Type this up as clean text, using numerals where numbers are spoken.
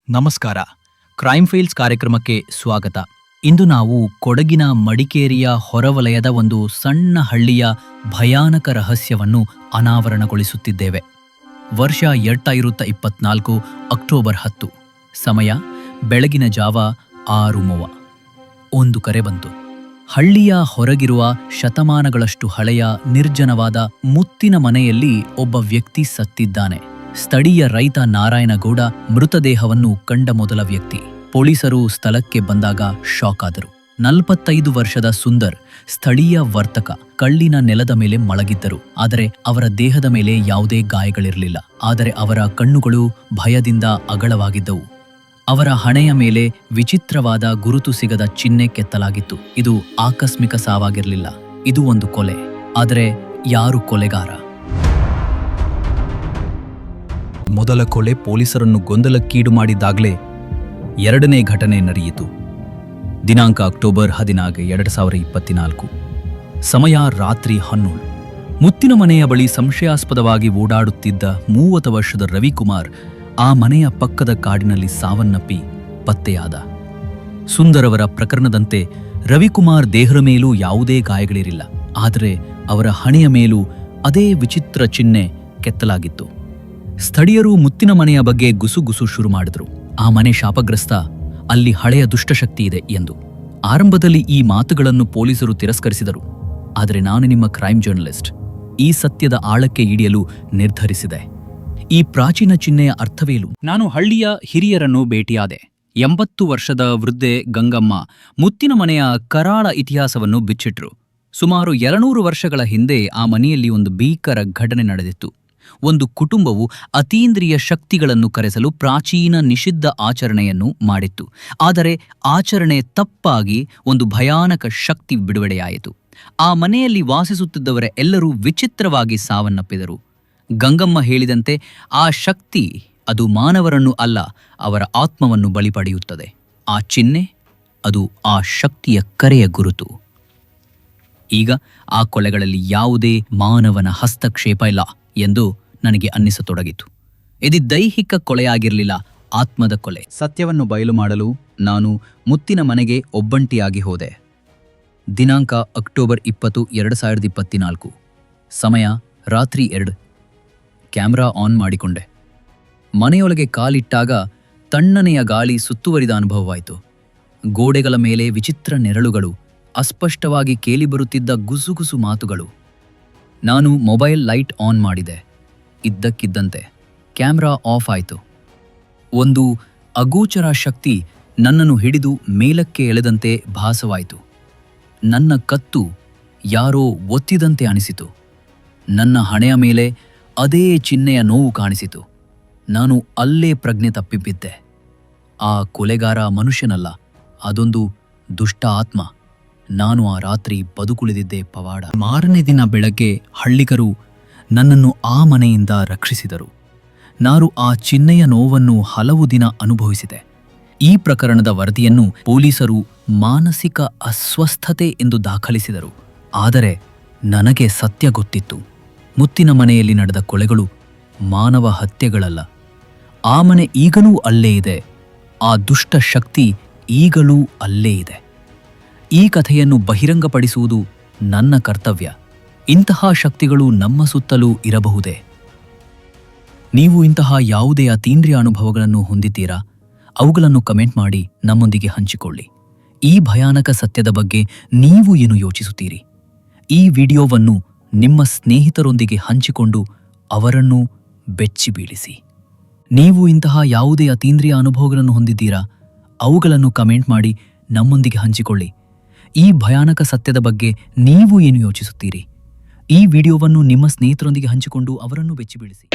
ನಮಸ್ಕಾರ. Crime files ಕಾರ್ಯಕ್ರಮಕ್ಕೆ ಸ್ವಾಗತ. ಇಂದು ನಾವು ಕೊಡಗಿನ ಮಡಿಕೇರಿಯ ಹೊರವಲಯದ ಒಂದು ಸಣ್ಣ ಹಳ್ಳಿಯ ಭಯಾನಕ ರಹಸ್ಯವನ್ನು ಅನಾವರಣಗೊಳಿಸುತ್ತಿದ್ದೇವೆ. ವರ್ಷ 2024 ಅಕ್ಟೋಬರ್ 10. ಸಮಯ ಬೆಳಗಿನ ಜಾವ 6:30. ಒಂದು ಕರೆ ಬಂತು. ಹಳ್ಳಿಯ ಹೊರಗಿರುವ ಶತಮಾನಗಳಷ್ಟು ಹಳೆಯ ನಿರ್ಜನವಾದ ಮುತ್ತಿನ ಮನೆಯಲ್ಲಿ ಒಬ್ಬ ವ್ಯಕ್ತಿ ಸತ್ತಿದ್ದಾನೆ. ಸ್ಥಳೀಯ ರೈತ ನಾರಾಯಣಗೌಡ ಮೃತದೇಹವನ್ನು ಕಂಡ ಮೊದಲ ವ್ಯಕ್ತಿ. ಪೊಲೀಸರು ಸ್ಥಳಕ್ಕೆ ಬಂದಾಗ ಶಾಕ್ ಆದರು. 45 ವರ್ಷದ ಸುಂದರ್ ಸ್ಥಳೀಯ ವರ್ತಕ ಕಳ್ಳಿನ ನೆಲದ ಮೇಲೆ ಮಲಗಿದ್ದರು. ಆದರೆ ಅವರ ದೇಹದ ಮೇಲೆ ಯಾವುದೇ ಗಾಯಗಳಿರಲಿಲ್ಲ. ಆದರೆ ಅವರ ಕಣ್ಣುಗಳು ಭಯದಿಂದ ಅಗಲವಾಗಿದ್ದವು. ಅವರ ಹಣೆಯ ಮೇಲೆ ವಿಚಿತ್ರವಾದ ಗುರುತು ಸಿಗದ ಚಿಹ್ನೆ ಕೆತ್ತಲಾಗಿತ್ತು. ಇದು ಆಕಸ್ಮಿಕ ಸಾವಾಗಿರಲಿಲ್ಲ, ಇದು ಒಂದು ಕೊಲೆ. ಆದರೆ ಯಾರು ಕೊಲೆಗಾರ? ಮೊದಲ ಕೊಲೆ ಪೊಲೀಸರನ್ನು ಗೊಂದಲಕ್ಕೀಡು ಮಾಡಿದ್ದಾಗಲೇ ಎರಡನೇ ಘಟನೆ ನಡೆಯಿತು. ದಿನಾಂಕ ಅಕ್ಟೋಬರ್ 14, 2024. ಸಮಯ ರಾತ್ರಿ 11. ಮುತ್ತಿನ ಮನೆಯ ಬಳಿ ಸಂಶಯಾಸ್ಪದವಾಗಿ ಓಡಾಡುತ್ತಿದ್ದ 30 ವರ್ಷದ ರವಿಕುಮಾರ್ ಆ ಮನೆಯ ಪಕ್ಕದ ಕಾಡಿನಲ್ಲಿ ಸಾವನ್ನಪ್ಪಿ ಪತ್ತೆಯಾದ. ಸುಂದರ್ ಅವರ ಪ್ರಕರಣದಂತೆ ರವಿಕುಮಾರ್ ದೇಹದ ಮೇಲೂ ಯಾವುದೇ ಗಾಯಗಳಿರಲಿಲ್ಲ. ಆದರೆ ಅವರ ಹಣೆಯ ಮೇಲೂ ಅದೇ ವಿಚಿತ್ರ ಚಿಹ್ನೆ ಕೆತ್ತಲಾಗಿತ್ತು. ಸ್ಥಳೀಯರು ಮುತ್ತಿನ ಮನೆಯ ಬಗ್ಗೆ ಗುಸುಗುಸು ಶುರು ಮಾಡಿದ್ರು. ಆ ಮನೆ ಶಾಪಗ್ರಸ್ತ, ಅಲ್ಲಿ ಹಳೆಯ ದುಷ್ಟಶಕ್ತಿ ಇದೆ ಎಂದು. ಆರಂಭದಲ್ಲಿ ಈ ಮಾತುಗಳನ್ನು ಪೊಲೀಸರು ತಿರಸ್ಕರಿಸಿದರು. ಆದರೆ ನಾನು ನಿಮ್ಮ ಕ್ರೈಮ್ ಜರ್ನಲಿಸ್ಟ್, ಈ ಸತ್ಯದ ಆಳಕ್ಕೆ ಇಳಿಯಲು ನಿರ್ಧರಿಸಿದೆ. ಈ ಪ್ರಾಚೀನ ಚಿಹ್ನೆಯ ಅರ್ಥವೇನು? ನಾನು ಹಳ್ಳಿಯ ಹಿರಿಯರನ್ನು ಭೇಟಿಯಾದೆ. 80 ವರ್ಷದ ವೃದ್ಧೆ ಗಂಗಮ್ಮ ಮುತ್ತಿನ ಮನೆಯ ಕರಾಳ ಇತಿಹಾಸವನ್ನು ಬಿಚ್ಚಿಟ್ರು. ಸುಮಾರು 200 ವರ್ಷಗಳ ಹಿಂದೆ ಆ ಮನೆಯಲ್ಲಿ ಒಂದು ಭೀಕರ ಘಟನೆ ನಡೆದಿತ್ತು. ಒಂದು ಕುಟುಂಬವು ಅತೀಂದ್ರಿಯ ಶಕ್ತಿಗಳನ್ನು ಕರೆಸಲು ಪ್ರಾಚೀನ ನಿಷಿದ್ಧ ಆಚರಣೆಯನ್ನು ಮಾಡಿತ್ತು. ಆದರೆ ಆಚರಣೆ ತಪ್ಪಾಗಿ ಒಂದು ಭಯಾನಕ ಶಕ್ತಿ ಬಿಡುಗಡೆಯಾಯಿತು. ಆ ಮನೆಯಲ್ಲಿ ವಾಸಿಸುತ್ತಿದ್ದವರ ಎಲ್ಲರೂ ವಿಚಿತ್ರವಾಗಿ ಸಾವನ್ನಪ್ಪಿದರು. ಗಂಗಮ್ಮ ಹೇಳಿದಂತೆ ಆ ಶಕ್ತಿ ಅದು ಮಾನವರನ್ನು ಅಲ್ಲ, ಅವರ ಆತ್ಮವನ್ನು ಬಲಿ ಪಡೆಯುತ್ತದೆ. ಆ ಚಿಹ್ನೆ ಅದು ಆ ಶಕ್ತಿಯ ಕರೆಯ ಗುರುತು. ಈಗ ಆ ಕೊಲೆಗಳಲ್ಲಿ ಯಾವುದೇ ಮಾನವನ ಹಸ್ತಕ್ಷೇಪ ಇಲ್ಲ ಎಂದು ನನಗೆ ಅನ್ನಿಸತೊಡಗಿತು. ಇದು ದೈಹಿಕ ಕೊಲೆಯಾಗಿರಲಿಲ್ಲ, ಆತ್ಮದ ಕೊಲೆ. ಸತ್ಯವನ್ನು ಬಯಲು ಮಾಡಲು ನಾನು ಮುತ್ತಿನ ಮನೆಗೆ ಒಬ್ಬಂಟಿಯಾಗಿ ಹೋದೆ. ದಿನಾಂಕ ಅಕ್ಟೋಬರ್ 20, 2024. ಸಮಯ ರಾತ್ರಿ 2. ಕ್ಯಾಮ್ರಾ ಆನ್ ಮಾಡಿಕೊಂಡೆ. ಮನೆಯೊಳಗೆ ಕಾಲಿಟ್ಟಾಗ ತಣ್ಣನೆಯ ಗಾಳಿ ಸುತ್ತುವರಿದ ಅನುಭವವಾಯಿತು. ಗೋಡೆಗಳ ಮೇಲೆ ವಿಚಿತ್ರ ನೆರಳುಗಳು, ಅಸ್ಪಷ್ಟವಾಗಿ ಕೇಳಿಬರುತ್ತಿದ್ದ ಗುಸುಗುಸು ಮಾತುಗಳು. ನಾನು ಮೊಬೈಲ್ ಲೈಟ್ ಆನ್ ಮಾಡಿದೆ. ಇದ್ದಕ್ಕಿದ್ದಂತೆ ಕ್ಯಾಮ್ರಾ ಆಫ್ ಆಯಿತು. ಒಂದು ಅಗೋಚರ ಶಕ್ತಿ ನನ್ನನ್ನು ಹಿಡಿದು ಮೇಲಕ್ಕೆ ಎಳೆದಂತೆ ಭಾಸವಾಯಿತು. ನನ್ನ ಕತ್ತು ಯಾರೋ ಒತ್ತಿದಂತೆ ಅನಿಸಿತು. ನನ್ನ ಹಣೆಯ ಮೇಲೆ ಅದೇ ಚಿಹ್ನೆಯ ನೋವು ಕಾಣಿಸಿತು. ನಾನು ಅಲ್ಲೇ ಪ್ರಜ್ಞೆ ತಪ್ಪಿಬಿದ್ದೆ. ಆ ಕೊಲೆಗಾರ ಮನುಷ್ಯನಲ್ಲ, ಅದೊಂದು ದುಷ್ಟ ಆತ್ಮ. ನಾನು ಆ ರಾತ್ರಿ ಬದುಕುಳಿದಿದ್ದೆ ಪವಾಡ. ಮಾರನೇ ದಿನ ಬೆಳಗ್ಗೆ ಹಳ್ಳಿಗರು ನನ್ನನ್ನು ಆ ಮನೆಯಿಂದ ರಕ್ಷಿಸಿದರು. ನಾನು ಆ ಚಿಹ್ನೆಯ ನೋವನ್ನು ಹಲವು ದಿನ ಅನುಭವಿಸಿದೆ. ಈ ಪ್ರಕರಣದ ವರದಿಯನ್ನು ಪೊಲೀಸರು ಮಾನಸಿಕ ಅಸ್ವಸ್ಥತೆ ಎಂದು ದಾಖಲಿಸಿದರು. ಆದರೆ ನನಗೆ ಸತ್ಯ ಗೊತ್ತಿತ್ತು. ಮುತ್ತಿನ ಮನೆಯಲ್ಲಿ ನಡೆದ ಕೊಲೆಗಳು ಮಾನವ ಹತ್ಯೆಗಳಲ್ಲ. ಆ ಮನೆ ಈಗಲೂ ಅಲ್ಲೇ ಇದೆ. ಆ ದುಷ್ಟ ಶಕ್ತಿ ಈಗಲೂ ಅಲ್ಲೇ ಇದೆ. ಈ ಕಥೆಯನ್ನು ಬಹಿರಂಗಪಡಿಸುವುದು ನನ್ನ ಕರ್ತವ್ಯ. ಇಂತಹ ಶಕ್ತಿಗಳು ನಮ್ಮ ಸುತ್ತಲೂ ಇರಬಹುದೇ? ನೀವು ಇಂತಹ ಯಾವುದೇ ಅತೀಂದ್ರಿಯ ಅನುಭವಗಳನ್ನು ಹೊಂದಿದ್ದೀರಾ? ಅವುಗಳನ್ನು ಕಮೆಂಟ್ ಮಾಡಿ ನಮ್ಮೊಂದಿಗೆ ಹಂಚಿಕೊಳ್ಳಿ. ಈ ಭಯಾನಕ ಸತ್ಯದ ಬಗ್ಗೆ ನೀವು ಏನು ಯೋಚಿಸುತ್ತೀರಿ? ಈ ವಿಡಿಯೋವನ್ನು ನಿಮ್ಮ ಸ್ನೇಹಿತರೊಂದಿಗೆ ಹಂಚಿಕೊಂಡು ಅವರನ್ನು ಬೆಚ್ಚಿ ಬೀಳಿಸಿ. ನೀವು ಇಂತಹ ಯಾವುದೇ ಅತೀಂದ್ರಿಯ ಅನುಭವಗಳನ್ನು ಹೊಂದಿದ್ದೀರಾ? ಅವುಗಳನ್ನು ಕಮೆಂಟ್ ಮಾಡಿ ನಮ್ಮೊಂದಿಗೆ ಹಂಚಿಕೊಳ್ಳಿ. ಈ ಭಯಾನಕ ಸತ್ಯದ ಬಗ್ಗೆ ನೀವು ಏನು ಯೋಚಿಸುತ್ತೀರಿ? ಈ ವಿಡಿಯೋವನ್ನು ನಿಮ್ಮ ಸ್ನೇಹಿತರೊಂದಿಗೆ ಹಂಚಿಕೊಂಡು ಅವರನ್ನು ಬೆಚ್ಚಿ ಬೀಳಿಸಿ.